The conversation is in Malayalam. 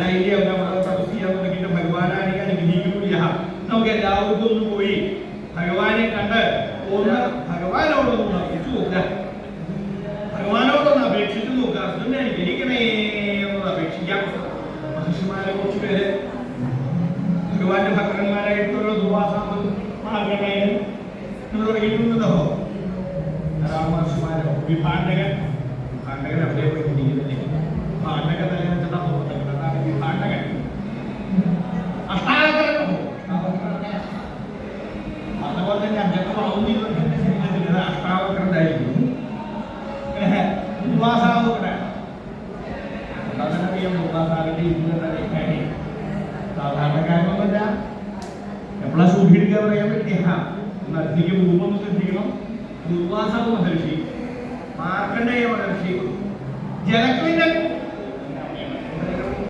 മലയിലെ തപസ് ചെയ്യാൻ തുടങ്ങിയിട്ട് ഭഗവാനാണ് അനുഗ്രഹിക്കുന്നില്ല. നമുക്ക് എല്ലാവർക്കും ഒന്ന് പോയി ഭഗവാനെ കണ്ട് ഒന്ന് ഭഗവാനോടൊന്ന് അപേക്ഷിച്ചു നോക്കുക. ഭഗവാനോടൊന്ന് അപേക്ഷിച്ചു നോക്കുക. അതിനെ അനുഗ്രഹിക്കണേ എന്നൊന്ന് അപേക്ഷിക്കാം. മഹർഷിമാരെ കുറച്ച് പേര് ഭഗവാന്റെ ഭക്തന്മാരായിട്ടുള്ള ദുർവാസാമൻ മാർഗണയൻ എന്ന് തുടങ്ങിയിട്ടുണ്ടല്ലോ. രാമഹർഷിമാരോ വിഭാണ്ഡകൻ അവിടെ പോയിരിക്കുന്നില്ലേ? ഭാണ്ഡക തന്നെ വിഭാണ്ഡകൻ അഷ്ടാവക്രനോ അതുപോലെ തന്നെ അഞ്ചൊക്കെ വളർന്നിരുന്നത് അഷ്ടാവക്രനായിരുന്നു. ദുർവാസാവുകട അറിയാം. ദുർവാസാവിന്റെ ഇരുന്നതേ സാധാരണക്കാരനൊന്നുമല്ല. എപ്പോഴാ സൂക്ഷിക്കുക പറയാൻ പറ്റിയ നർത്തിക്ക് രൂപം ശ്രദ്ധിക്കണം. ദുർവാസാവ് മഹർഷി, മാർക്കണ്ഡേയ മഹർഷി, ജനക്രിന്റെ